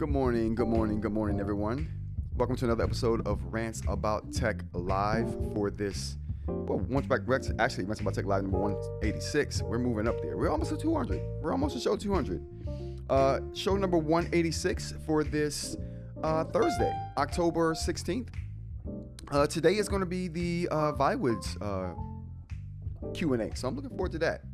Good morning, everyone. Welcome to another episode of Rants About Tech Live for this, Rants About Tech Live number 186. We're moving up there. We're almost at 200. We're almost at show 200. Show number 186 for this Thursday, October 16th. Today is going to be the Viwoods Q&A, so I'm looking forward to that.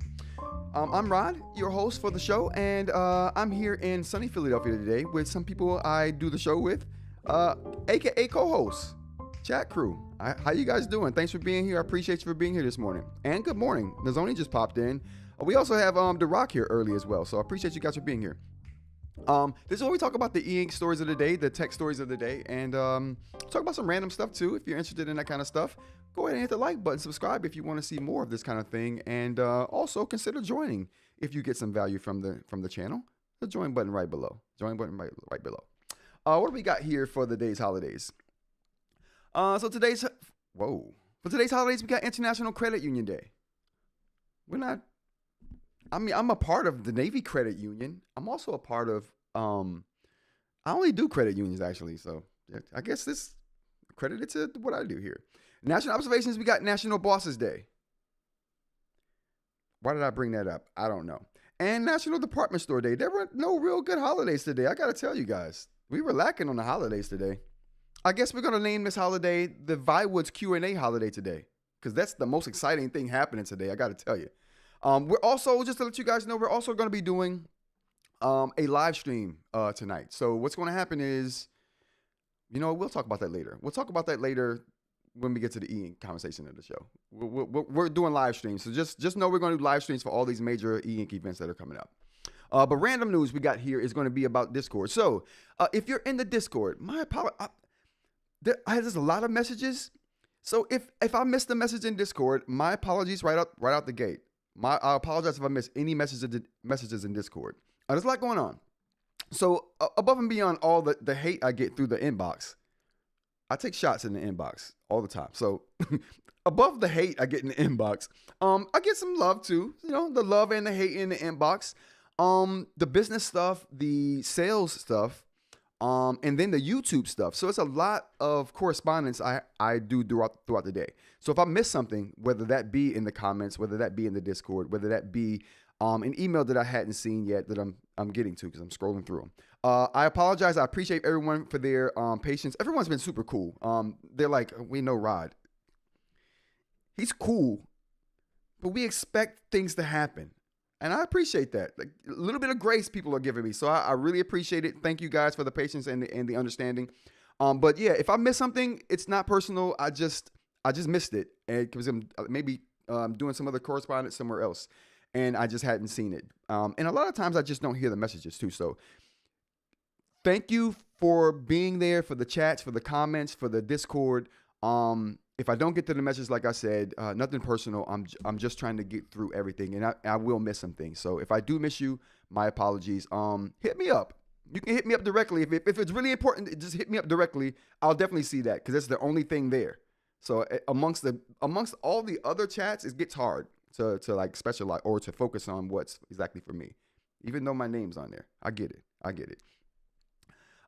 I'm Rod, your host for the show, and I'm here in sunny Philadelphia today with some people I do the show with, aka co-hosts, chat crew. How you guys doing? Thanks for being here. I appreciate you for being here this morning. And good morning. Nazoni just popped in. We also have The Rock here early as well, so I appreciate you guys for being here. This is where we talk about the eInk stories of the day, the tech stories of the day, and talk about some random stuff too. If you're interested in that kind of stuff, go ahead and hit the like button, subscribe if you want to see more of this kind of thing, and also consider joining if you get some value from the channel. The join button right below. Join button right below. What do we got here for the day's holidays? For today's holidays, we got International Credit Union Day. I'm a part of the Navy Credit Union. I'm also a part of, I only do credit unions actually. So I guess this credited to what I do here. National Observations, we got National Bosses Day. Why did I bring that up? I don't know. And National Department Store Day. There were no real good holidays today. I got to tell you guys, we were lacking on the holidays today. I guess we're going to name this holiday the Viwoods Q&A holiday today, because that's the most exciting thing happening today. I got to tell you. We're also, just to let you guys know, we're also going to be doing a live stream tonight. So what's going to happen is, we'll talk about that later. We'll talk about that later when we get to the eInk conversation of the show. We're doing live streams. So just know we're going to do live streams for all these major eInk events that are coming up. But random news we got here is going to be about Discord. So if you're in the Discord, my apologies. There's a lot of messages. So if I missed a message in Discord, my apologies right out the gate. I apologize if I miss any messages in Discord. There's a lot going on. So above and beyond all the hate I get through the inbox, I take shots in the inbox all the time. So above the hate I get in the inbox, I get some love too. The love and the hate in the inbox. The business stuff, the sales stuff, and then the YouTube stuff. So it's a lot of correspondence I do throughout the day. So if I miss something, whether that be in the comments, whether that be in the Discord, whether that be an email that I hadn't seen yet that I'm getting to because I'm scrolling through them. I apologize. I appreciate everyone for their patience. Everyone's been super cool. They're like, we know Rod. He's cool, but we expect things to happen. And I appreciate that. Like, a little bit of grace people are giving me. So I really appreciate it. Thank you guys for the patience and the understanding. But yeah, if I miss something, it's not personal. I just missed it. And because I'm maybe doing some other correspondence somewhere else. And I just hadn't seen it. And a lot of times I just don't hear the messages too. So thank you for being there, for the chats, for the comments, for the Discord. If I don't get to the message, like I said, nothing personal. I'm just trying to get through everything, and I will miss some things. So if I do miss you, my apologies. Hit me up. You can hit me up directly. If it's really important, just hit me up directly. I'll definitely see that because that's the only thing there. So amongst all the other chats, it gets hard to like specialize or to focus on what's exactly for me, even though my name's on there. I get it.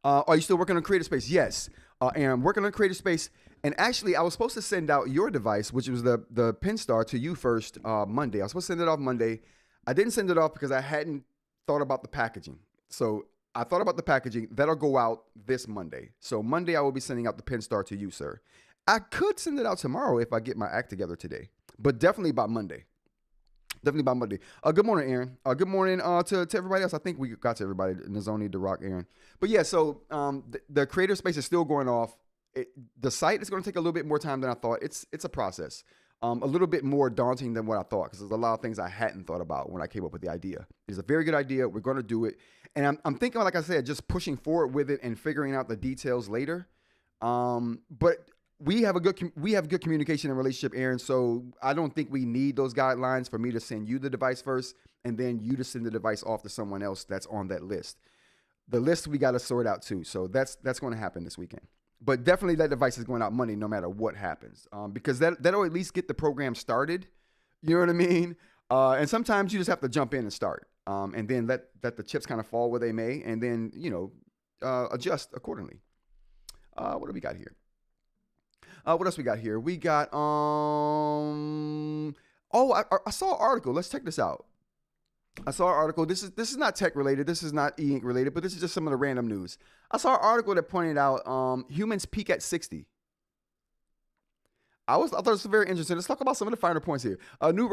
Are you still working on Creative Space? Yes. And I'm working on Creative Space. And actually, I was supposed to send out your device, which was the Pinstar, to you first Monday. I was supposed to send it off Monday. I didn't send it off because I hadn't thought about the packaging. So I thought about the packaging. That'll go out this Monday. So Monday, I will be sending out the Pinstar to you, sir. I could send it out tomorrow if I get my act together today. But definitely by Monday. Good morning, Aaron. Good morning to everybody else. I think we got to everybody. Nazoni, The Rock, Aaron. But yeah, so the Creative Space is still going off. The site is going to take a little bit more time than I thought. It's a process. A little bit more daunting than what I thought because there's a lot of things I hadn't thought about when I came up with the idea. It's a very good idea. We're going to do it. And I'm thinking, like I said, just pushing forward with it and figuring out the details later. But we have good communication and relationship, Aaron. So I don't think we need those guidelines for me to send you the device first and then you to send the device off to someone else that's on that list. The list we got to sort out too. So that's going to happen this weekend. But definitely that device is going out Monday no matter what happens, because that'll at least get the program started. You know what I mean? And sometimes you just have to jump in and start, and then let the chips kind of fall where they may, and then adjust accordingly. What do we got here? What else we got here? We got I saw an article. Let's check this out. I saw an article. This is not tech related. This is not eInk related, but this is just some of the random news. I saw an article that pointed out humans peak at 60. I thought it was very interesting. Let's talk about some of the finer points here. New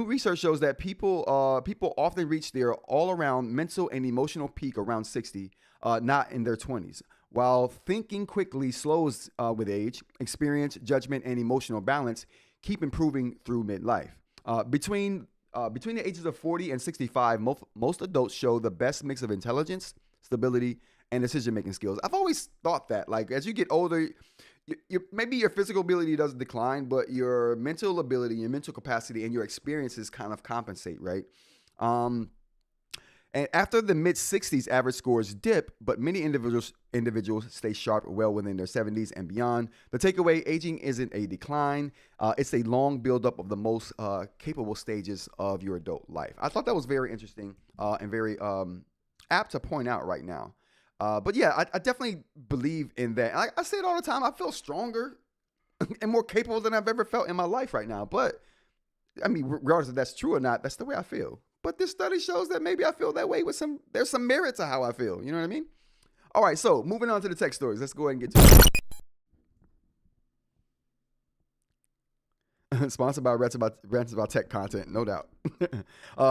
research shows that people often reach their all-around mental and emotional peak around 60, not in their 20s. While thinking quickly slows with age, experience, judgment, and emotional balance keep improving through midlife. Between the ages of 40 and 65, most adults show the best mix of intelligence, stability, and decision-making skills. I've always thought that, like, as you get older, maybe your physical ability doesn't decline, but your mental ability, your mental capacity, and your experiences kind of compensate, right? And after the mid-60s, average scores dip, but many individuals stay sharp well within their 70s and beyond. The takeaway, aging isn't a decline. It's a long buildup of the most capable stages of your adult life. I thought that was very interesting and very apt to point out right now. But yeah, I definitely believe in that. I say it all the time. I feel stronger and more capable than I've ever felt in my life right now. But I mean, regardless if that's true or not, that's the way I feel. But this study shows that maybe I feel that way there's some merit to how I feel. You know what I mean? All right, so moving on to the tech stories. Let's go ahead and get to it. Sponsored by Rants about tech content, no doubt.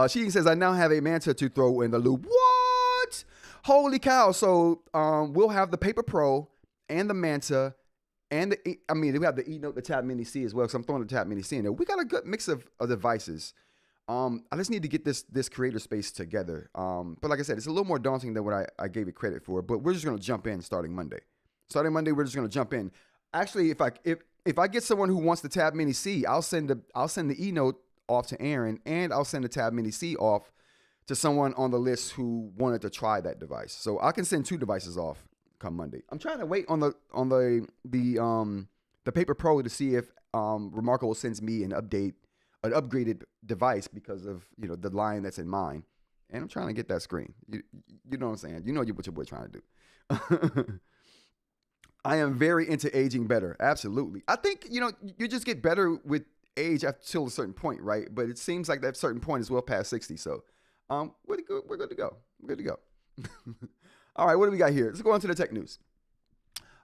She says, I now have a Manta to throw in the loop. What? Holy cow. So we'll have the Paper Pro and the Manta and we have the eNote, the Tab Mini C as well. So I'm throwing the Tab Mini C in there. We got a good mix of devices. I just need to get this creator space together. But like I said, it's a little more daunting than what I gave it credit for. But we're just gonna jump in starting Monday. We're just gonna jump in. Actually, if I get someone who wants the Tab Mini C, I'll send the eNote off to Aaron, and I'll send the Tab Mini C off to someone on the list who wanted to try that device. So I can send 2 devices off come Monday. I'm trying to wait on the Paper Pro to see if Remarkable sends me an upgraded device because of the line that's in mine, and I'm trying to get that screen. You know what I'm saying? You know what your boy's trying to do. I am very into aging better. Absolutely. I think you just get better with age until a certain point, right? But it seems like that certain point is well past 60. So we're good to go. We're good to go. All right, what do we got here? Let's go on to the tech news.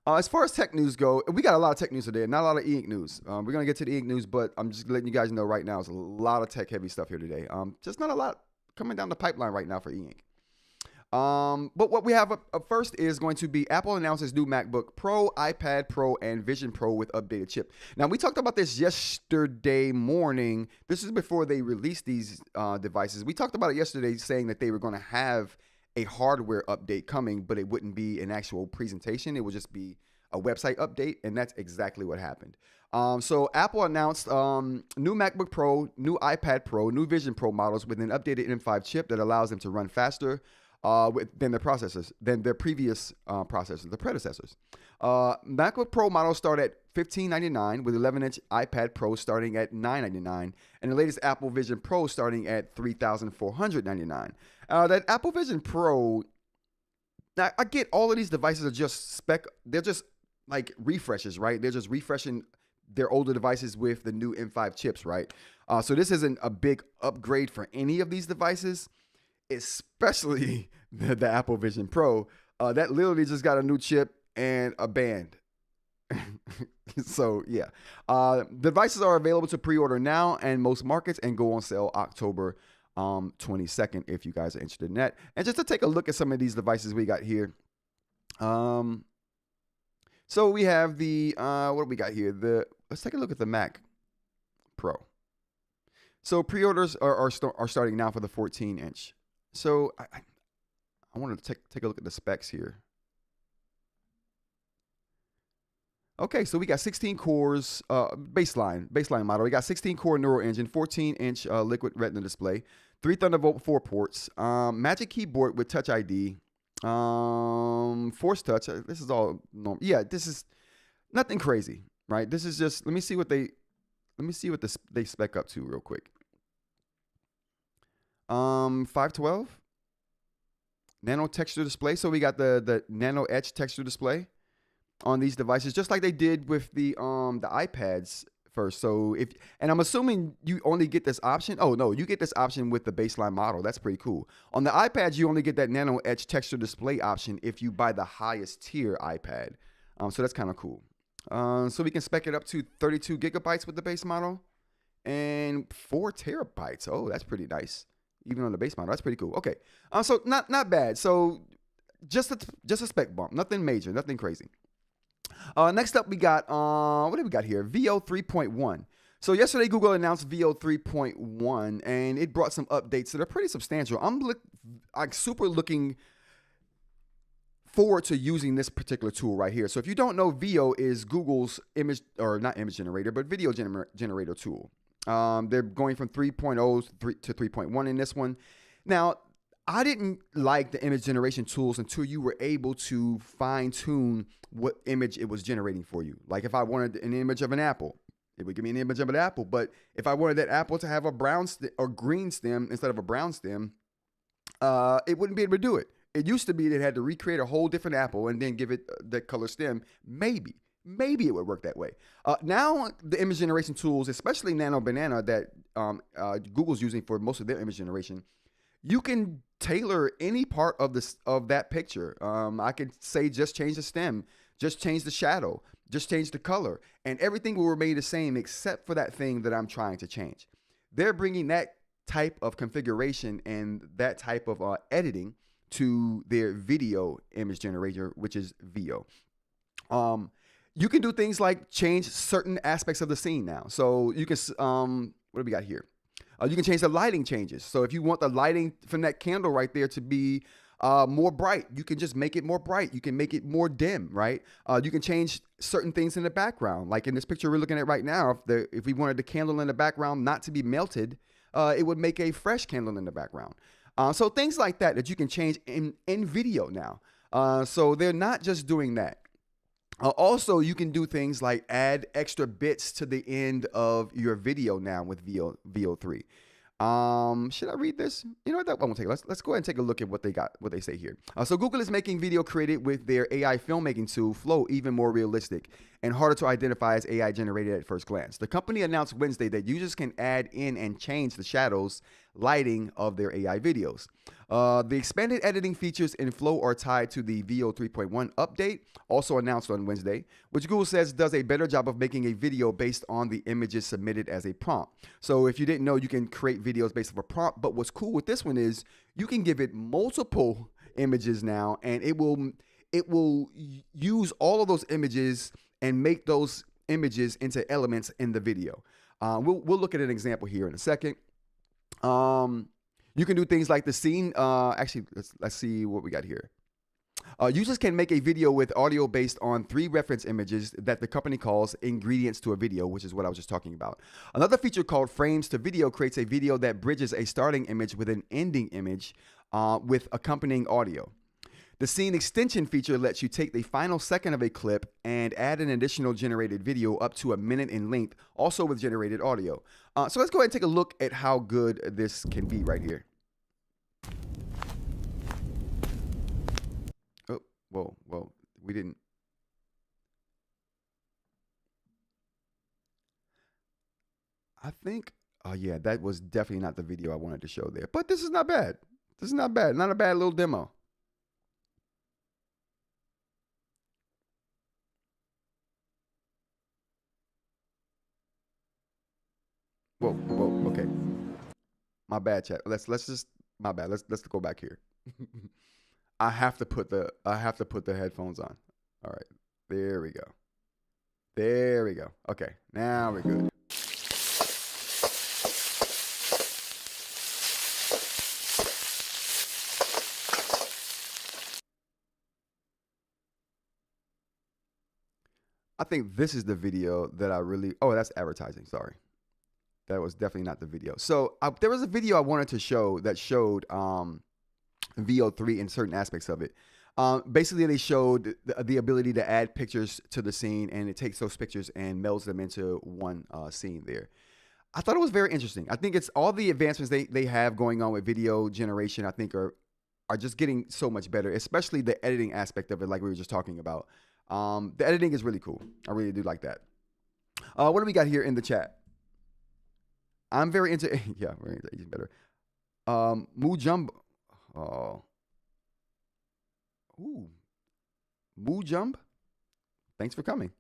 As far as tech news go, we got a lot of tech news today, not a lot of eInk news. We're going to get to the eInk news, but I'm just letting you guys know right now, there's a lot of tech-heavy stuff here today. Just not a lot coming down the pipeline right now for eInk. But what we have up first is going to be Apple announces new MacBook Pro, iPad Pro, and Vision Pro with updated chip. Now, we talked about this yesterday morning. This is before they released these devices. We talked about it yesterday, saying that they were going to have a hardware update coming, but it wouldn't be an actual presentation. It would just be a website update, and that's exactly what happened. So Apple announced new MacBook Pro, new iPad Pro, new Vision Pro models with an updated M5 chip that allows them to run faster than their previous processors, the predecessors. MacBook Pro models start at $1,599, with 11-inch iPad Pro starting at $999, and the latest Apple Vision Pro starting at $3,499. That Apple Vision Pro, now I get all of these devices are just they're just like refreshes, right? They're just refreshing their older devices with the new M5 chips, right? So this isn't a big upgrade for any of these devices, especially the Apple Vision Pro. That literally just got a new chip and a band. So yeah, devices are available to pre-order now in most markets and go on sale October 22nd if you guys are interested in that. And just to take a look at some of these devices we got here. So we have the what do we got here? Let's take a look at the Mac Pro. So pre-orders are starting now for the 14-inch. So I wanted to take a look at the specs here. Okay, so we got 16 cores, baseline model. We got 16-core neural engine, 14-inch liquid retina display, 3 Thunderbolt 4 ports, Magic Keyboard with Touch ID, Force Touch. This is all normal. Yeah, this is nothing crazy, right? This is just, let me see what they spec up to real quick. 512, nano texture display. So we got the nano etch texture display on these devices, just like they did with the iPads first. So and I'm assuming you only get this option. Oh no, you get this option with the baseline model. That's pretty cool. On the iPads, you only get that nano etch texture display option if you buy the highest tier iPad. So that's kind of cool. So we can spec it up to 32 gigabytes with the base model and 4 terabytes. Oh, that's pretty nice. Even on the base model, that's pretty cool. Okay, so not bad. So just a spec bump, nothing major, nothing crazy. Next up, we got what do we got here? VO 3.1. So yesterday, Google announced VO 3.1, and it brought some updates that are pretty substantial. I'm super looking forward to using this particular tool right here. So if you don't know, VO is Google's image, or not image generator, but video generator tool. They're going from 3.0 to 3.1 in this one. Now, I didn't like the image generation tools until you were able to fine tune what image it was generating for you. Like if I wanted an image of an apple, it would give me an image of an apple. But if I wanted that apple to have a brown or green stem instead of a brown stem, it wouldn't be able to do it. It used to be that it had to recreate a whole different apple and then give it the color stem. Maybe it would work that way. Now the image generation tools, especially Nano Banana that Google's using for most of their image generation, you can tailor any part of that picture. I could say just change the stem, just change the shadow, just change the color, and everything will remain the same except for that thing that I'm trying to change. They're bringing that type of configuration and that type of editing to their video image generator, which is VO. You can do things like change certain aspects of the scene now. So you can, what do we got here? You can change the lighting changes. So if you want the lighting from that candle right there to be more bright, you can just make it more bright. You can make it more dim, right? You can change certain things in the background. Like in this picture we're looking at right now, if we wanted the candle in the background not to be melted, it would make a fresh candle in the background. So things like that you can change in video now. So they're not just doing that. Also, you can do things like add extra bits to the end of your video now with VO3. Should I read this? You know what? That won't take. Let's go ahead and take a look at what they say here. So Google is making video created with their AI filmmaking tool Flow even more realistic and harder to identify as AI generated at first glance. The company announced Wednesday that users can add in and change the shadows, lighting of their AI videos. The expanded editing features in Flow are tied to the VO 3.1 update, also announced on Wednesday, which Google says does a better job of making a video based on the images submitted as a prompt. So if you didn't know, you can create videos based off a prompt, but what's cool with this one is you can give it multiple images now, and it will use all of those images and make those images into elements in the video. We'll look at an example here in a second. You can do things like the scene. Actually, let's see what we got here. Users can make a video with audio based on 3 reference images that the company calls ingredients to a video, which is what I was just talking about. Another feature called frames to video creates a video that bridges a starting image with an ending image with accompanying audio. The scene extension feature lets you take the final second of a clip and add an additional generated video up to a minute in length, also with generated audio. So let's go ahead and take a look at how good this can be right here. Oh, whoa, we didn't. I think, oh yeah, that was definitely not the video I wanted to show there. But this is not bad. This is not bad. Not a bad little demo. Whoa, okay. My bad, chat. Let's just, my bad. Let's go back here. I have to put the headphones on. All right. There we go. Okay. Now we're good. I think this is the video that I really, oh, that's advertising. Sorry. That was definitely not the video. So there was a video I wanted to show that showed VO3 in certain aspects of it. Basically, they showed the ability to add pictures to the scene, and it takes those pictures and melds them into one scene there. I thought it was very interesting. I think it's all the advancements they have going on with video generation, I think are are just getting so much better, especially the editing aspect of it, like we were just talking about. The editing is really cool. I really do like that. What do we got here in the chat? I'm very into yeah, very into aging better. Mujumb. Oh. Ooh. Mujumb. Thanks for coming.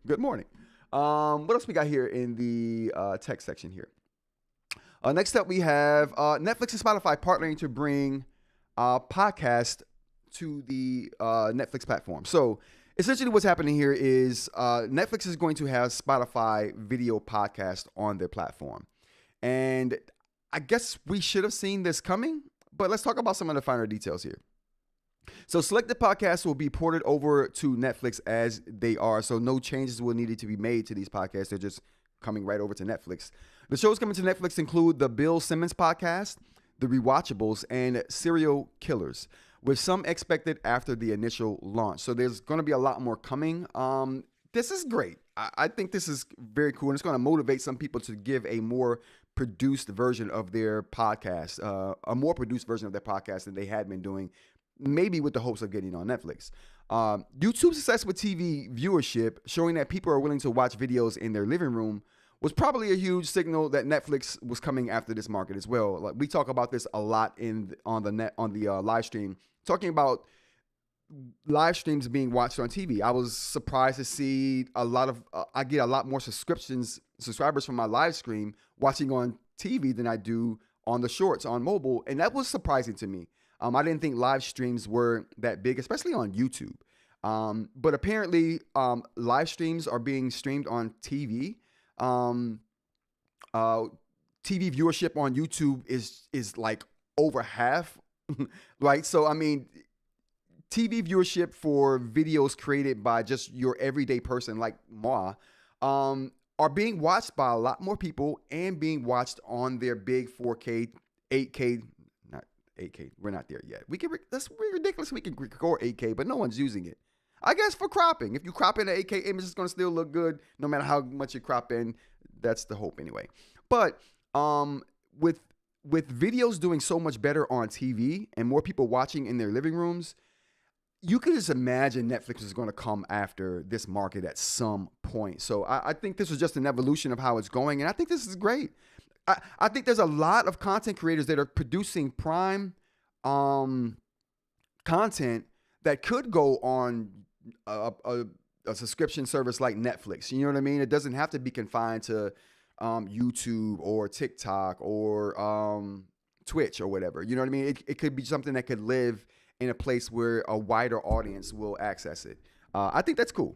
Good morning. What else we got here in the text section here? Next up, we have Netflix and Spotify partnering to bring podcast to the Netflix platform. So essentially what's happening here is Netflix is going to have Spotify video podcast on their platform. And I guess we should have seen this coming, but let's talk about some of the finer details here. So selected podcasts will be ported over to Netflix as they are. So no changes will need to be made to these podcasts. They're just coming right over to Netflix. The shows coming to Netflix include the Bill Simmons podcast, the Rewatchables, and Serial Killers, with some expected after the initial launch. So there's going to be a lot more coming. This is great. I think this is very cool, and it's going to motivate some people to give a more produced version of their podcast, a more produced version of their podcast than they had been doing, maybe with the hopes of getting on Netflix. YouTube's success with TV viewership, showing that people are willing to watch videos in their living room, was probably a huge signal that Netflix was coming after this market as well. Like, we talk about this a lot on the live stream, talking about live streams being watched on TV. I was surprised to see I get a lot more subscribers from my live stream watching on TV than I do on the shorts on mobile, and that was surprising to me. I didn't think live streams were that big, especially on YouTube. But apparently, live streams are being streamed on TV. TV viewership on YouTube is like over half, right? So, I mean, TV viewership for videos created by just your everyday person like moi are being watched by a lot more people and being watched on their big 4K, 8K, not 8K. We're not there yet. That's ridiculous. We can record 8K, but no one's using it. I guess for cropping. If you crop in an 8K image, it's going to still look good no matter how much you crop in. That's the hope anyway. But with videos doing so much better on TV and more people watching in their living rooms, you could just imagine Netflix is going to come after this market at some point. So I think this is just an evolution of how it's going, and I think this is great. I think there's a lot of content creators that are producing prime content that could go on a subscription service like Netflix. You know what I mean? It doesn't have to be confined to YouTube or TikTok or Twitch or whatever. You know what I mean? It could be something that could live in a place where a wider audience will access it. I think that's cool.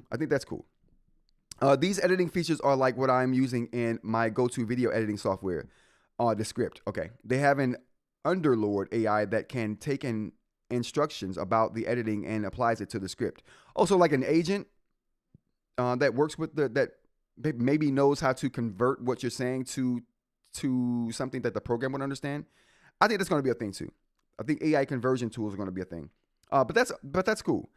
These editing features are like what I'm using in my go-to video editing software, the Script. Okay. They have an Underlord AI that can take in instructions about the editing and applies it to the script. Also, like an agent that works with that maybe knows how to convert what you're saying to something that the program would understand. I think that's going to be a thing too. I think AI conversion tools are going to be a thing. But that's cool.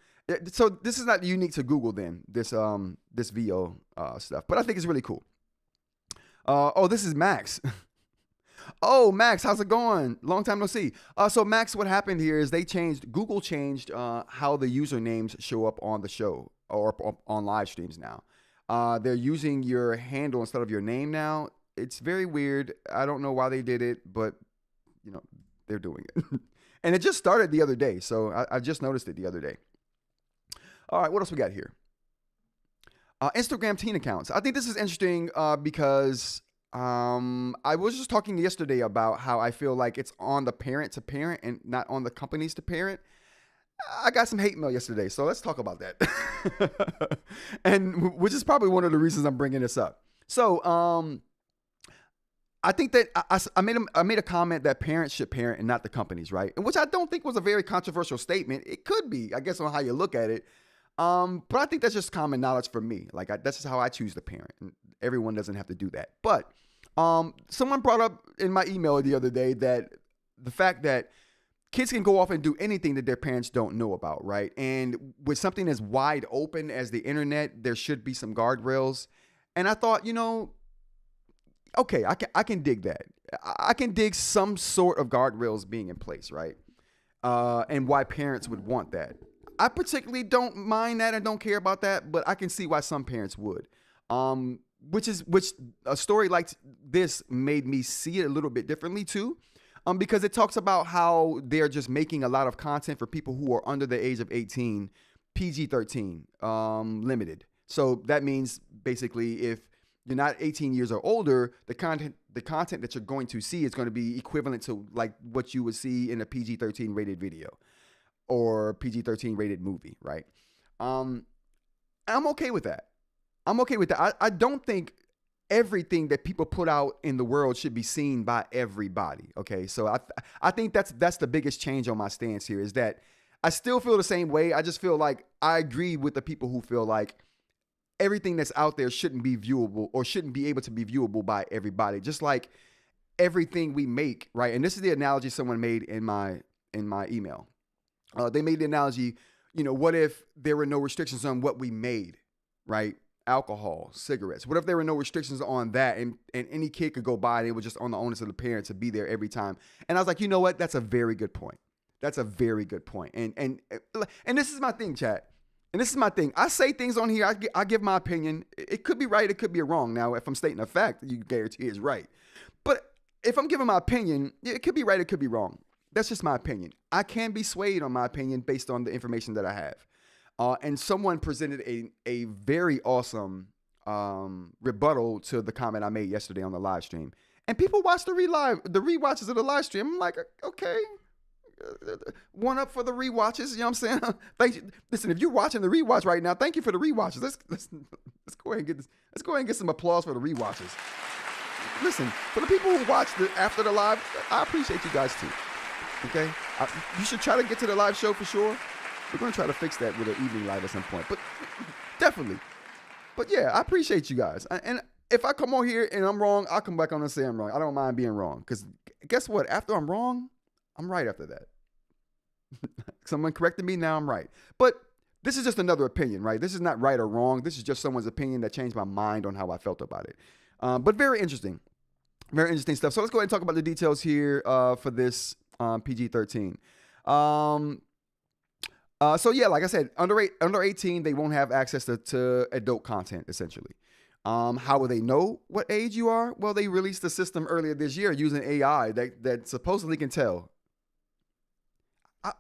So this is not unique to Google then, this VO stuff. But I think it's really cool. This is Max. Oh, Max, how's it going? Long time no see. So Max, what happened here is Google changed how the usernames show up on the show or on live streams now. They're using your handle instead of your name now. It's very weird. I don't know why they did it, but they're doing it. And it just started the other day. So I just noticed it the other day. All right, what else we got here? Instagram teen accounts. I think this is interesting because I was just talking yesterday about how I feel like it's on the parent to parent and not on the companies to parent. I got some hate mail yesterday, so let's talk about that. And which is probably one of the reasons I'm bringing this up. So I think that I made a comment that parents should parent and not the companies, right? And which I don't think was a very controversial statement. It could be, I guess, on how you look at it. But I think that's just common knowledge for me. Like that's just how I choose to parent. And everyone doesn't have to do that. But someone brought up in my email the other day that the fact that kids can go off and do anything that their parents don't know about, right? And with something as wide open as the internet, there should be some guardrails. And I thought, okay, I can dig that. I can dig some sort of guardrails being in place, right? and why parents would want that. I particularly don't mind that and don't care about that, but I can see why some parents would. Which a story like this made me see it a little bit differently too. Because it talks about how they're just making a lot of content for people who are under the age of 18, PG-13, limited. So that means basically if you're not 18 years or older, the content that you're going to see is going to be equivalent to like what you would see in a PG-13 rated video or PG-13 rated movie, right? I'm okay with that. I don't think everything that people put out in the world should be seen by everybody. Okay. So I think that's the biggest change on my stance here, is that I still feel the same way. I just feel like I agree with the people who feel like everything that's out there shouldn't be viewable or shouldn't be able to be viewable by everybody. Just like everything we make, right? And this is the analogy someone made in my email. They made the analogy, what if there were no restrictions on what we made, right? Alcohol, cigarettes. What if there were no restrictions on that and any kid could go buy it? It was just on the onus of the parent to be there every time. And I was like, you know what? That's a very good point. That's a very good point. And this is my thing, chat. And this is my thing. I say things on here. I give my opinion. It could be right. It could be wrong. Now, if I'm stating a fact, you guarantee it's right. But if I'm giving my opinion, it could be right. It could be wrong. That's just my opinion. I can be swayed on my opinion based on the information that I have. And someone presented a very awesome rebuttal to the comment I made yesterday on the live stream. And people watch the rewatches of the live stream. I'm like, okay, one up for the rewatches. You know what I'm saying? Thank you. Listen, if you're watching the rewatch right now, thank you for the rewatches. Let's go ahead and get this. Let's go ahead and get some applause for the rewatches. Listen, for the people who watch after the live, I appreciate you guys too. Okay, you should try to get to the live show for sure. We're going to try to fix that with an evening live at some point, but definitely. But yeah, I appreciate you guys. And if I come on here and I'm wrong, I'll come back on and say I'm wrong. I don't mind being wrong, because guess what? After I'm wrong, I'm right after that. Someone corrected me, now I'm right. But this is just another opinion, right? This is not right or wrong. This is just someone's opinion that changed my mind on how I felt about it. But very interesting. Very interesting stuff. So let's go ahead and talk about the details here for this PG-13. So yeah, like I said, under 18, they won't have access to adult content, essentially. How will they know what age you are? Well, they released a system earlier this year using AI that supposedly can tell.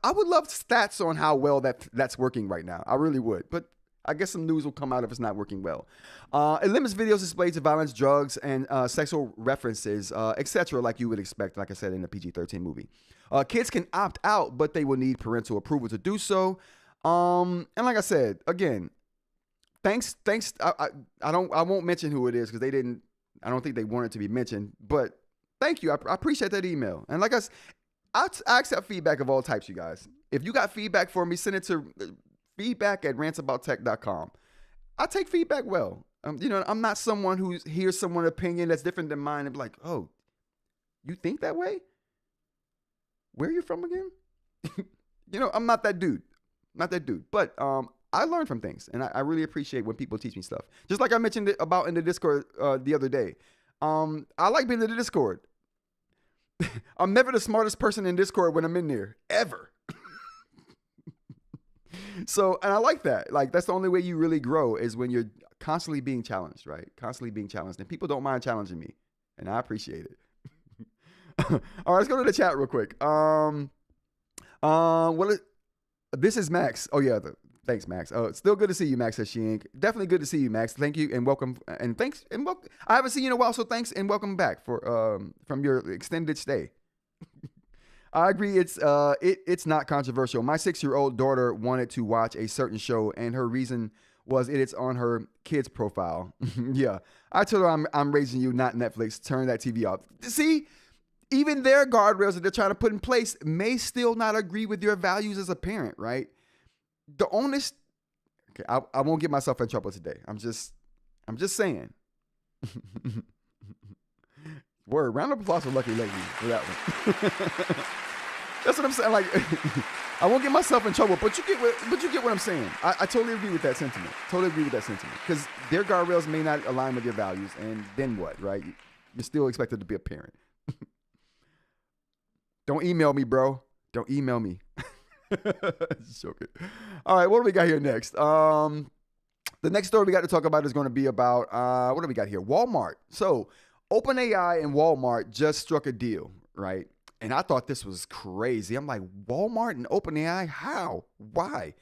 I would love stats on how well that's working right now. I really would, but I guess some news will come out if it's not working well. It limits videos displayed to violence, drugs, and sexual references, etc., like you would expect, like I said, in a PG-13 movie. Kids can opt out, but they will need parental approval to do so. And like I said, again, thanks. I won't mention who it is because I don't think they want it to be mentioned, but thank you. I appreciate that email. And like I accept feedback of all types, you guys. If you got feedback for me, send it to feedback@rantsaboutTech.com. I take feedback well. I'm not someone who hears someone's opinion that's different than mine and be like, oh, you think that way? Where are you from again? I'm not that dude. But I learn from things, and I really appreciate when people teach me stuff. Just like I mentioned about in the Discord the other day. I like being in the Discord. I'm never the smartest person in Discord when I'm in there, ever. So, and I like that. Like, that's the only way you really grow is when you're constantly being challenged, right? Constantly being challenged. And people don't mind challenging me, and I appreciate it. All right, let's go to the chat real quick. This is Max. Oh yeah, thanks, Max. Oh, it's still good to see you, Max. Says eInk. Definitely good to see you, Max. Thank you and welcome. And thanks and welcome. I haven't seen you in a while, so thanks and welcome back from your extended stay. I agree. It's not controversial. My 6-year-old daughter wanted to watch a certain show, and her reason was it's on her kid's profile. Yeah, I told her I'm raising you, not Netflix. Turn that TV off. See. Even their guardrails that they're trying to put in place may still not agree with your values as a parent, right? The onus, okay, I won't get myself in trouble today. I'm just saying. Word, round of applause for Lucky Lady for that one. That's what I'm saying. Like, I won't get myself in trouble, but you get what I'm saying. I totally agree with that sentiment. Because their guardrails may not align with your values, and then what, right? You're still expected to be a parent. Don't email me, bro. Don't email me. Just joking. All right, what do we got here next? The next story we got to talk about is going to be about, what do we got here? Walmart. So OpenAI and Walmart just struck a deal, right? And I thought this was crazy. I'm like, Walmart and OpenAI? How? Why?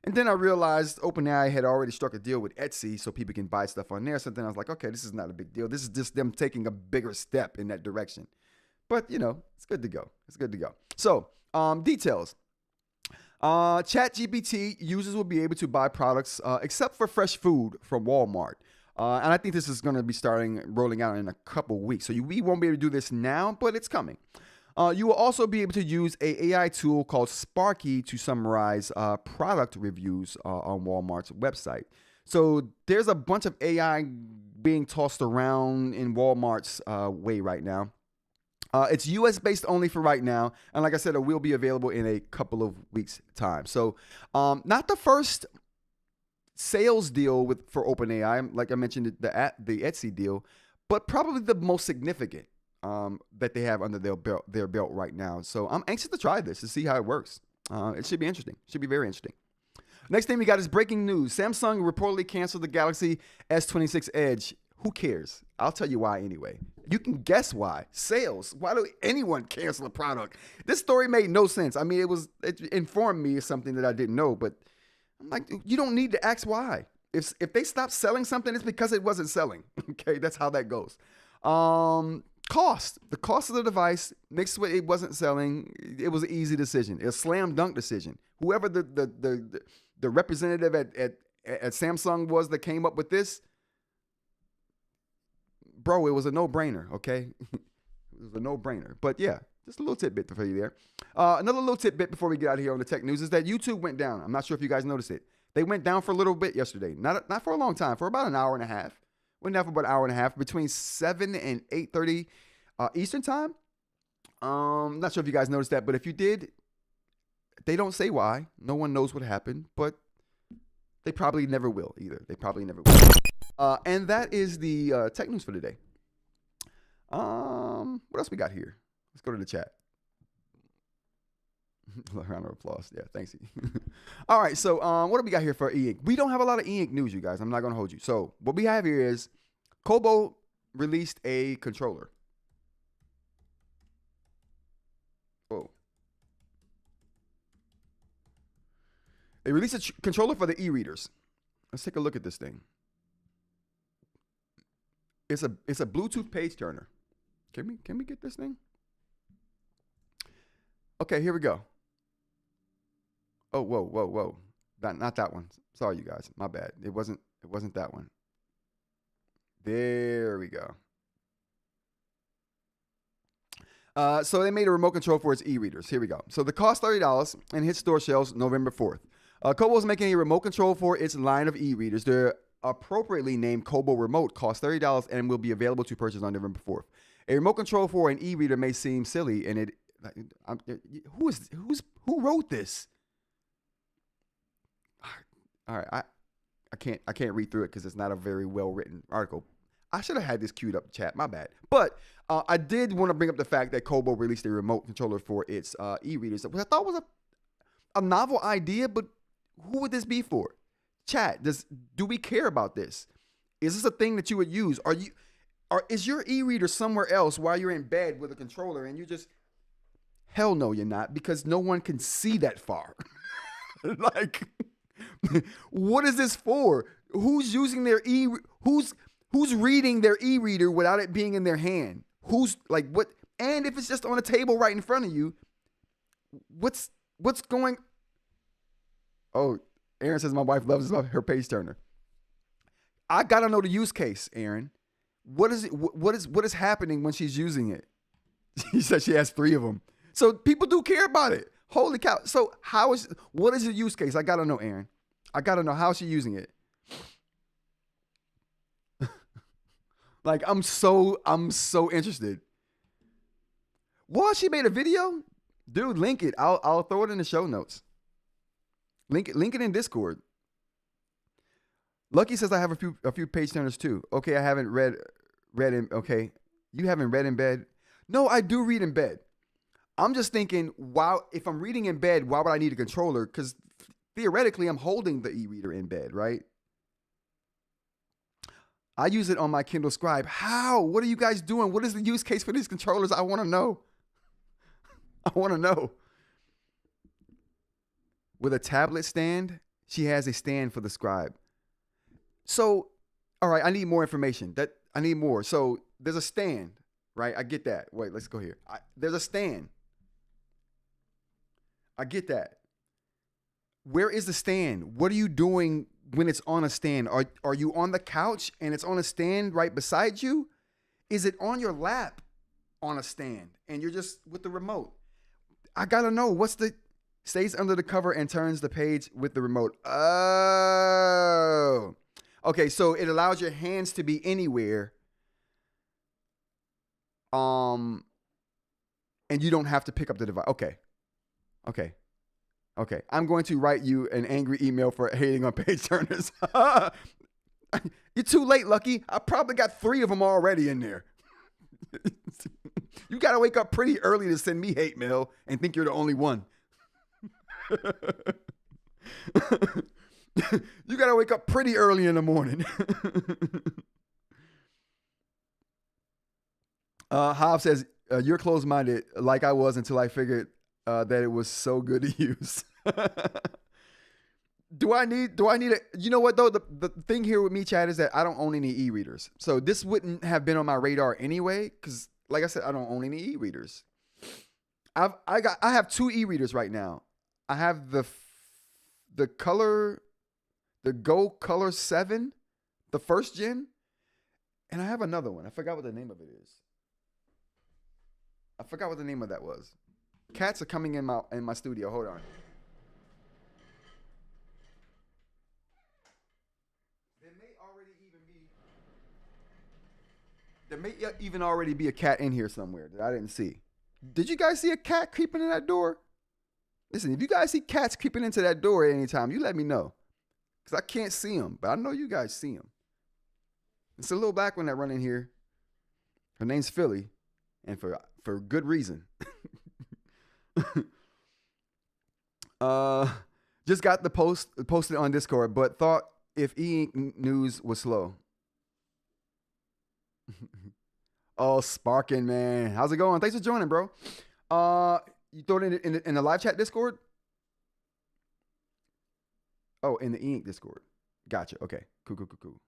And then I realized OpenAI had already struck a deal with Etsy so people can buy stuff on there. So then I was like, okay, this is not a big deal. This is just them taking a bigger step in that direction. But, you know, it's good to go. It's good to go. So, details. ChatGPT users will be able to buy products except for fresh food from Walmart. And I think this is going to be rolling out in a couple weeks. So we won't be able to do this now, but it's coming. You will also be able to use an AI tool called Sparky to summarize product reviews on Walmart's website. So there's a bunch of AI being tossed around in Walmart's way right now. It's US based only for right now. And like I said, it will be available in a couple of weeks' time. So not the first sales deal for OpenAI, like I mentioned, the Etsy deal, but probably the most significant that they have under their belt right now. So I'm anxious to try this to see how it works. It should be interesting. Should be very interesting. Next thing we got is breaking news. Samsung reportedly canceled the Galaxy S26 Edge. Who cares? I'll tell you why anyway. You can guess why. Sales. Why do anyone cancel a product? This story made no sense. I mean, it informed me of something that I didn't know, but I'm like, you don't need to ask why. If they stop selling something, it's because it wasn't selling. Okay, that's how that goes. Cost. The cost of the device mixed with it wasn't selling. It was an easy decision. A slam dunk decision. Whoever the representative at Samsung was that came up with this, bro, it was a no-brainer, okay? It was a no-brainer. But yeah, just a little tidbit for you there. Another little tidbit before we get out of here on the tech news is that YouTube went down. I'm not sure if you guys noticed it. They went down for a little bit yesterday. Not for a long time, for about an hour and a half. Went down for about an hour and a half, between 7 and 8:30 Eastern time. Not sure if you guys noticed that, but if you did, they don't say why. No one knows what happened, but they probably never will either. They probably never will. And that is the tech news for today. What else we got here? Let's go to the chat. Round of applause. Yeah, thanks. All right, so what do we got here for eInk? We don't have a lot of eInk news, you guys. I'm not going to hold you. So what we have here is Kobo released a controller. Oh. They released a controller for the eReaders. Let's take a look at this thing. It's a Bluetooth page turner. Can we get this thing? Okay, here we go. Oh, whoa. Not that one. Sorry, you guys. My bad. It wasn't that one. There we go. So they made a remote control for its e-readers. Here we go. So the cost $30 and hit store shelves November 4th. Kobo is making a remote control for its line of e-readers. They're appropriately named Kobo Remote, cost $30 and will be available to purchase on November 4th. A remote control for an e-reader may seem silly, and who wrote this? All right, I can't read through it because it's not a very well written article. I should have had this queued up, chat. My bad. But I did want to bring up the fact that Kobo released a remote controller for its e-readers, which I thought was a novel idea. But who would this be for? Chat. Do we care about this? Is this a thing that you would use? Is your e-reader somewhere else while you're in bed with a controller and you just? Hell no, you're not, because no one can see that far. Like, what is this for? Who's using their who's reading their e-reader without it being in their hand? Who's like what? And if it's just on a table right in front of you, what's going? Oh, Aaron says my wife loves her page turner. I gotta know the use case, Aaron. What is it? What is happening when she's using it? She said she has 3 of them. So people do care about it. Holy cow. So what is the use case? I got to know, Aaron. I got to know how she's using it. Like, I'm so interested. Well, she made a video. Dude, link it. I'll throw it in the show notes. Link it in Discord. Lucky says I have a few page turners too. Okay, I haven't read in. Okay, you haven't read in bed. No, I do read in bed. I'm just thinking, if I'm reading in bed, why would I need a controller? Because theoretically, I'm holding the e-reader in bed, right? I use it on my Kindle Scribe. How? What are you guys doing? What is the use case for these controllers? I want to know. I want to know. With a tablet stand, she has a stand for the Scribe. So, all right, I need more information. I need more. So there's a stand, right? I get that. Wait, let's go here. There's a stand. I get that. Where is the stand? What are you doing when it's on a stand? Are you on the couch and it's on a stand right beside you? Is it on your lap on a stand and you're just with the remote? I gotta know stays under the cover and turns the page with the remote. Oh, okay. So it allows your hands to be anywhere. And you don't have to pick up the device. Okay. I'm going to write you an angry email for hating on page turners. You're too late, Lucky. I probably got 3 of them already in there. You got to wake up pretty early to send me hate mail and think you're the only one. You got to wake up pretty early in the morning. Hobbs says, you're closed-minded like I was until I figured that it was so good to use. Do I need a, you know what though? The thing here with me, Chad, is that I don't own any e-readers. So this wouldn't have been on my radar anyway. Cause like I said, I don't own any e-readers. I have 2 e-readers right now. I have the Go Color 7, the first gen. And I have another one. I forgot what the name of it is. I forgot what the name of that was. Cats are coming in my studio. Hold on. There may even already be a cat in here somewhere that I didn't see. Did you guys see a cat creeping in that door? Listen, if you guys see cats creeping into that door at any time, you let me know. Because I can't see them, but I know you guys see them. It's a little black one that run in here. Her name's Philly, and for good reason. Just got the posted on Discord, but thought if eInk news was slow. Oh, Sparkin, man. How's it going? Thanks for joining, bro. You throw it in the live chat Discord? Oh, in the eInk Discord. Gotcha. Okay. Cool.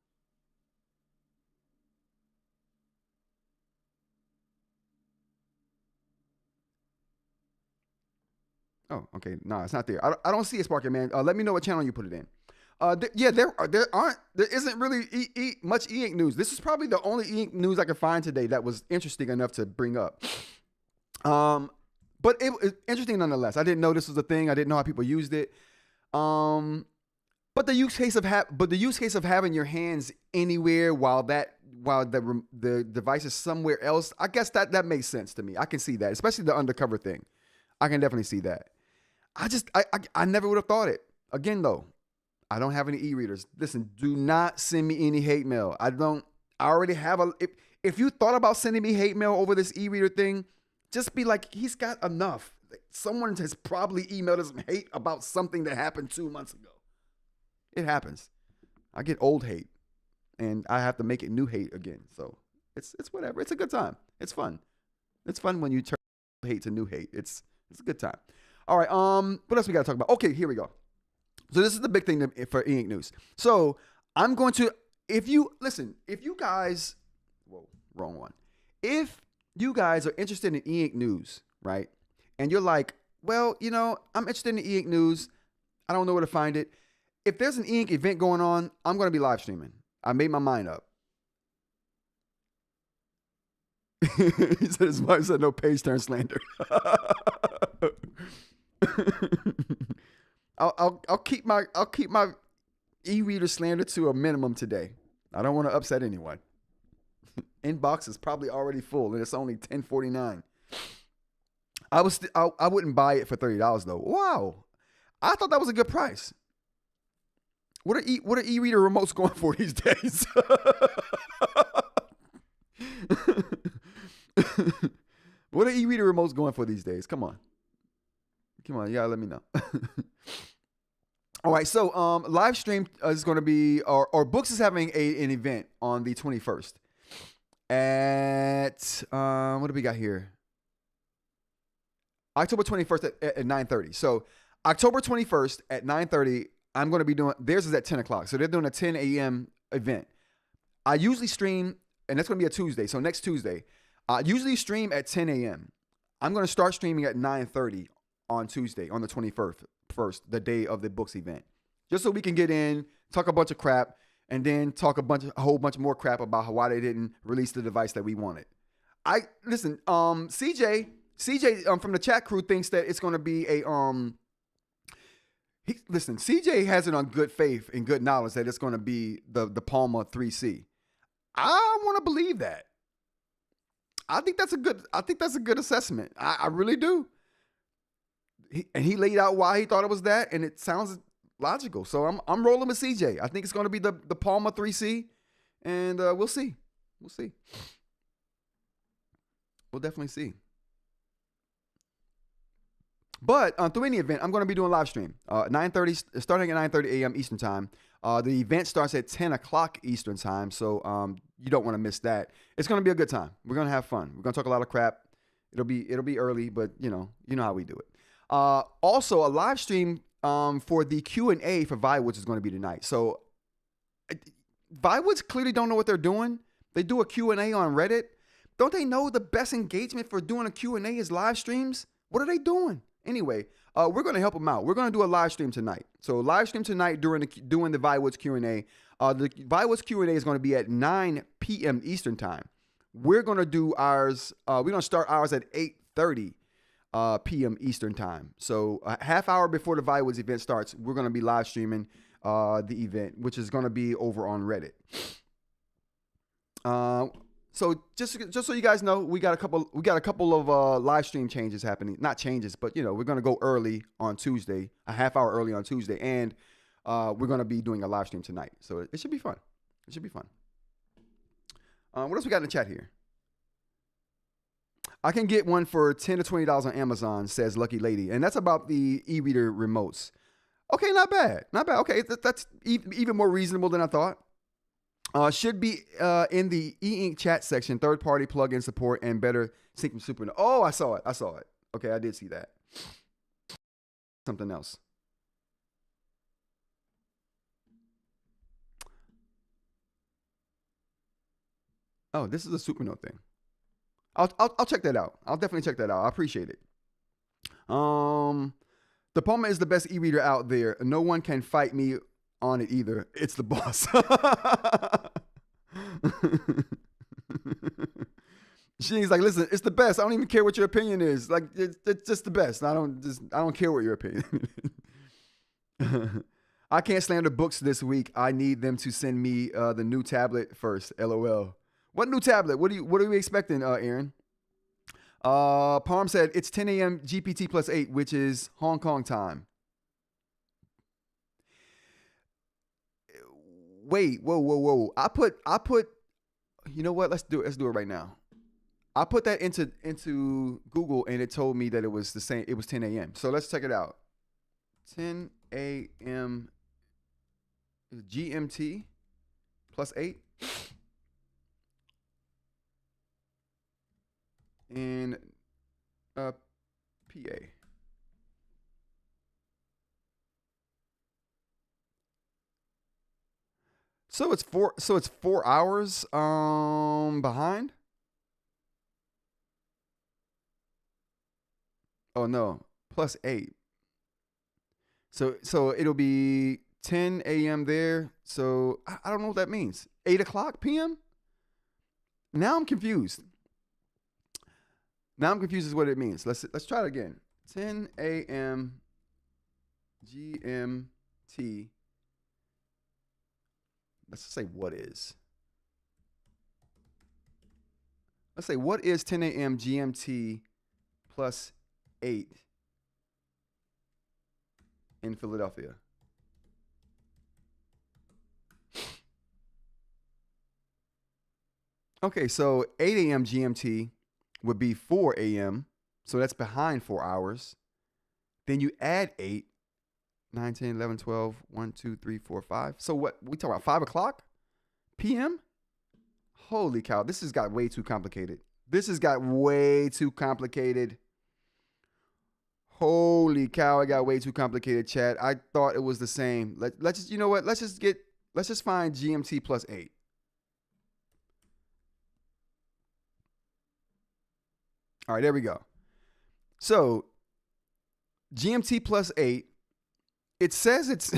Oh, okay. No, it's not there. I don't see it, Sparkin, man. Let me know what channel you put it in. There isn't really much eInk news. This is probably the only eInk news I could find today that was interesting enough to bring up. But it was interesting nonetheless. I didn't know this was a thing. I didn't know how people used it. But the use case of having your hands anywhere while the device is somewhere else, I guess that makes sense to me. I can see that, especially the undercover thing. I can definitely see that. I never would have thought it. Again, though, I don't have any e-readers. Listen, do not send me any hate mail. I already have if you thought about sending me hate mail over this e-reader thing, just be like, he's got enough. Someone has probably emailed us some hate about something that happened 2 months ago. It happens. I get old hate and I have to make it new hate again. So it's whatever. It's a good time. It's fun. It's fun when you turn hate to new hate. It's a good time. All right. What else we got to talk about? Okay, here we go. So this is the big thing for eInk news. So I'm going to, if you guys, whoa, wrong one. If you guys are interested in eInk news, right? And you're like, well, I'm interested in eInk news. I don't know where to find it. If there's an eInk event going on, I'm going to be live streaming. I made my mind up. He said his wife said no page turn slander. I'll keep my e-reader slander to a minimum today. I don't want to upset anyone. Inbox is probably already full and it's only $10.49. I wouldn't buy it for $30 though. Wow. I thought that was a good price. What are e-reader remotes going for these days? What are eReader remotes going for these days? Come on. Come on, you gotta let me know. All right, so Livestream is going to be, or Boox is having an event on the 21st at, what do we got here? October 21st at 9:30. So October 21st at 9:30, I'm going to be doing, theirs is at 10 o'clock. So they're doing a 10 a.m. event. I usually stream, and that's going to be a Tuesday, so next Tuesday. I usually stream at 10 a.m. I'm going to start streaming at 9:30 on Tuesday, on the 21st, the day of the Boox event. Just so we can get in, talk a bunch of crap, and then talk a whole bunch more crap about why they didn't release the device that we wanted. Listen, CJ from the chat crew thinks that it's going to be a listen, CJ has it on good faith and good knowledge that it's going to be the Palma 3C. I want to believe that. I think that's a good assessment. I really do. He laid out why he thought it was that, and it sounds logical. So I'm rolling with CJ. I think it's going to be the Palma 3C, and we'll see. We'll see. We'll definitely see. But through any event, I'm going to be doing live stream. 9:30, starting at 9:30 a.m. Eastern time. The event starts at 10 o'clock Eastern time, so you don't want to miss that. It's going to be a good time. We're going to have fun. We're going to talk a lot of crap. It'll be early, but you know how we do it. Also, a live stream for the Q&A for Viwoods is going to be tonight. So Viwoods clearly don't know what they're doing. They do a Q&A on Reddit. Don't they know the best engagement for doing a Q&A is live streams? What are they doing? Anyway, we're going to help them out. We're going to do a live stream tonight. So live stream tonight doing the Viwoods Q&A. The Viwoods Q&A is going to be at 9 p.m. Eastern time. We're going to do ours. We're going to start ours at 8:30 p.m. Eastern time. So a half hour before the Viwoods event starts, we're going to be live streaming the event, which is going to be over on Reddit. So just so you guys know, we got a couple of live stream changes happening. Not changes, but we're going to go early on Tuesday, a half hour early on Tuesday, and we're going to be doing a live stream tonight. So it should be fun. It should be fun. What else we got in the chat here? I can get one for $10 to $20 on Amazon, says Lucky Lady. And that's about the eReader remotes. Okay, not bad. Not bad. Okay, that's even more reasonable than I thought. Should be in the eInk chat section, third-party plugin support and better sync from Supernote. Oh, I saw it. Okay, I did see that. Something else. Oh, this is a Supernote thing. I'll check that out. I'll definitely check that out. I appreciate it. The Palma is the best e-reader out there. No one can fight me on it either. It's the boss. She's like, listen, it's the best. I don't even care what your opinion is. Like, it's just the best. I don't care what your opinion. I can't slander Boox this week. I need them to send me the new tablet first. LOL. What new tablet? What are we expecting, Aaron? Palm said it's 10 a.m. GPT plus 8, which is Hong Kong time. Wait, whoa. I put. You know what? Let's do it right now. I put that into Google and it told me that it was the same. It was 10 a.m. So let's check it out. 10 a.m. GMT plus 8. In PA. So it's 4 hours behind. Oh no, plus 8. So it'll be 10 a.m. there. So I don't know what that means. 8 o'clock p.m. Now I'm confused. Is what it means. Let's try it again. 10 a.m. GMT. Let's say what is. Let's say what is 10 a.m. GMT plus 8 in Philadelphia. Okay, so 8 a.m. GMT would be 4 a.m. So that's behind 4 hours. Then you add 8, 9, 10, 11, 12, 1, 2, 3, 4, 5. So what? We talk about 5 o'clock p.m.? Holy cow. This has got way too complicated. This has got way too complicated. Holy cow, it got way too complicated, chat. I thought it was the same. Let's just, you know what? Let's just find GMT plus 8. All right, there we go. So GMT plus 8, it says it's,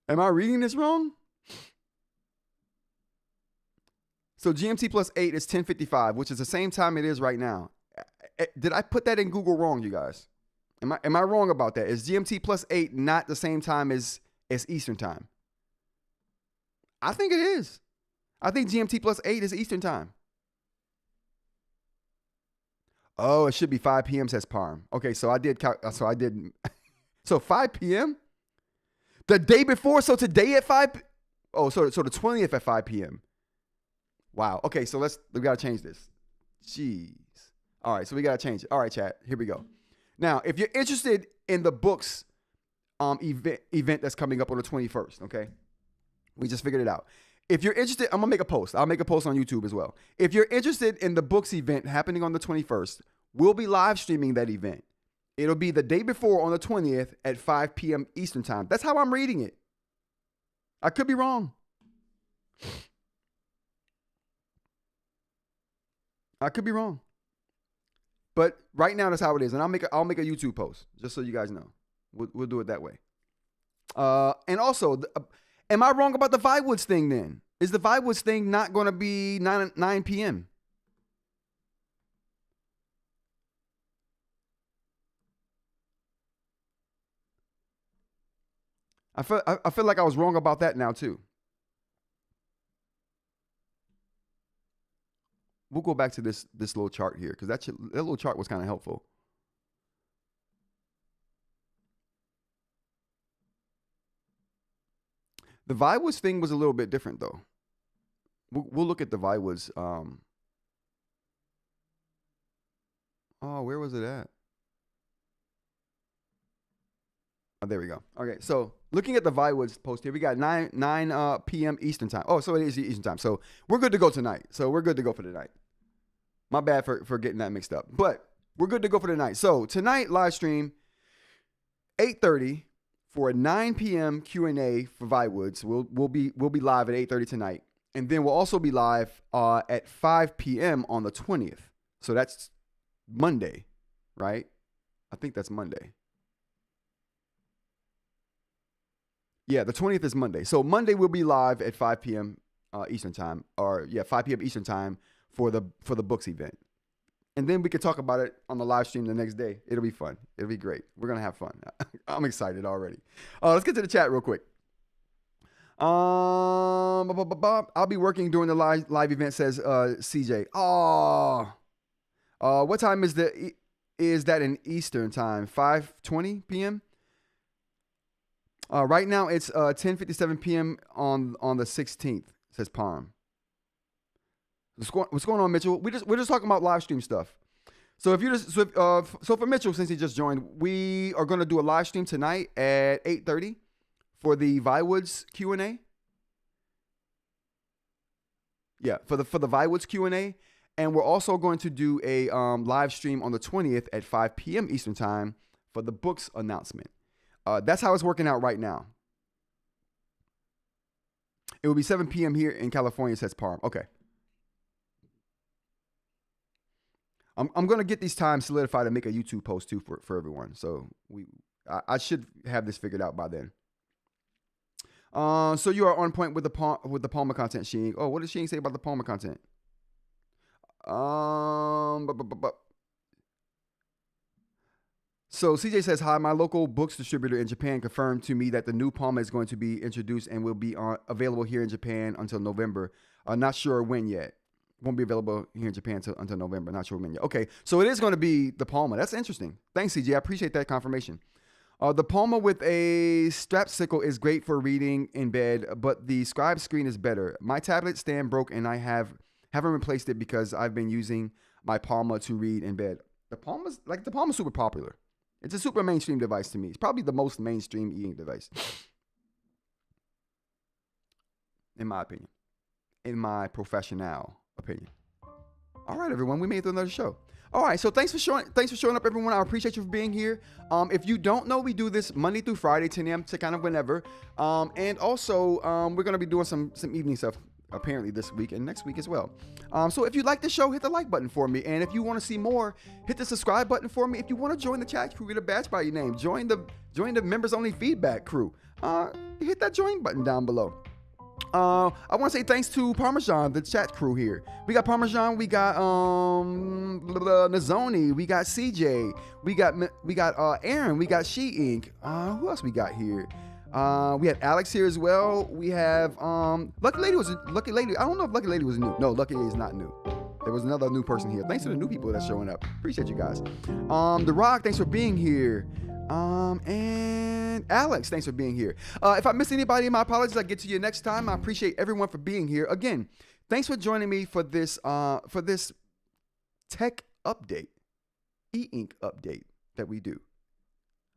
am I reading this wrong? So GMT plus 8 is 10:55, which is the same time it is right now. Did I put that in Google wrong, you guys? Am I wrong about that? Is GMT plus 8 not the same time as Eastern time? I think it is. I think GMT plus 8 is Eastern time. Oh, it should be 5 p.m. says Parm. Okay, so I did. So 5 p.m. The day before. So today at 5. Oh, so the 20th at 5 p.m. Wow. Okay, so we gotta change this. Jeez. All right, so we gotta change it. All right, chat. Here we go. Now, if you're interested in the Boox event that's coming up on the 21st, okay? We just figured it out. If you're interested, I'm gonna make a post. I'll make a post on YouTube as well. If you're interested in the Boox event happening on the 21st, we'll be live streaming that event. It'll be the day before on the 20th at 5 p.m. Eastern time. That's how I'm reading it. I could be wrong. I could be wrong. But right now, that's how it is. And I'll make a YouTube post just so you guys know. We'll do it that way. And also, am I wrong about the Viwoods thing then? Is the Viwoods thing not going to be 9 p.m.? I feel like I was wrong about that now too. We'll go back to this little chart here because that little chart was kind of helpful. The Viwoods thing was a little bit different though. We'll look at the Viwoods. Oh, where was it at? Oh, there we go. Okay, so looking at the Viwoods post here, we got 9 p.m. Eastern time. Oh, so it is Eastern time. So we're good to go tonight. So we're good to go for tonight. My bad for getting that mixed up. But we're good to go for tonight. So tonight, live stream, 8:30 for a 9 p.m. Q&A for Viwoods. We'll be live at 8:30 tonight. And then we'll also be live at 5 p.m. on the 20th. So that's Monday, right? I think that's Monday. Yeah, the 20th is Monday. So Monday we'll be live at 5 p.m. Eastern time, 5 p.m. Eastern time for the Boox event. And then we can talk about it on the live stream the next day. It'll be fun. It'll be great. We're going to have fun. I'm excited already. Let's get to the chat real quick. I'll be working during the live event, says CJ. What time is that in Eastern time? 5:20 p.m.? Right now it's 10:57 p.m. on the 16th, says Palm. What's going on, Mitchell? We're just talking about live stream stuff. So so for Mitchell, since he just joined, we are going to do a live stream tonight at 8:30 for the Viwoods Q&A. Yeah, for the Viwoods Q&A, and we're also going to do a live stream on the 20th at 5 p.m. Eastern time for the Boox announcement. That's how it's working out right now. It will be 7 p.m. here in California, says Parm. Okay. I'm going to get these times solidified and make a YouTube post too for everyone. So I should have this figured out by then. So you are on point with the Palma content, Sheen. Oh, what does Sheen say about the Palma content? So CJ says, hi, my local Boox distributor in Japan confirmed to me that the new Palma is going to be introduced and will be available here in Japan until November. Not sure when yet. Won't be available here in Japan until November. Not sure when yet. Okay, so it is going to be the Palma. That's interesting. Thanks, CJ. I appreciate that confirmation. The Palma with a strap sickle is great for reading in bed, but the scribe screen is better. My tablet stand broke and I have Haven't replaced it because I've been using my Palma to read in bed. The Palma's super popular. It's a super mainstream device to me. It's probably the most mainstream e-ink device, in my opinion, in my professional opinion. All right, everyone, we made it through another show. All right, so thanks for showing up, everyone. I appreciate you for being here. If you don't know, we do this Monday through Friday, 10 a.m. to kind of whenever. And also, we're gonna be doing some evening stuff apparently this week and next week as well. So if you like the show, hit the like button for me. And if you want to see more, hit the subscribe button for me. If you want to join the chat crew, get a badge by your name. Join the members only feedback crew. Hit that join button down below. I want to say thanks to Parmesan, the chat crew here. We got Parmesan, we got Nazoni, we got CJ, we got Aaron, we got eInk. Who else we got here? We have Alex here as well. We have Lucky Lady. I don't know if Lucky Lady was new. No, Lucky Lady is not new. There was another new person here. Thanks to the new people that's showing up. Appreciate you guys. The Rock, thanks for being here. And Alex, thanks for being here. If I missed anybody, my apologies. I'll get to you next time. I appreciate everyone for being here. Again, thanks for joining me for this tech update, e-ink update that we do.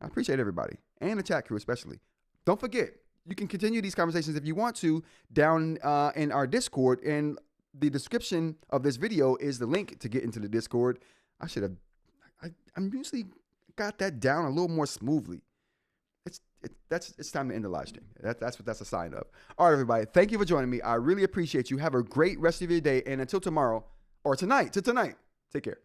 I appreciate everybody and the chat crew especially. Don't forget, you can continue these conversations if you want to down in our Discord. In the description of this video is the link to get into the Discord. I'm usually got that down a little more smoothly. It's time to end the live stream. That's a sign of. All right, everybody. Thank you for joining me. I really appreciate you. Have a great rest of your day. And until tomorrow or tonight, take care.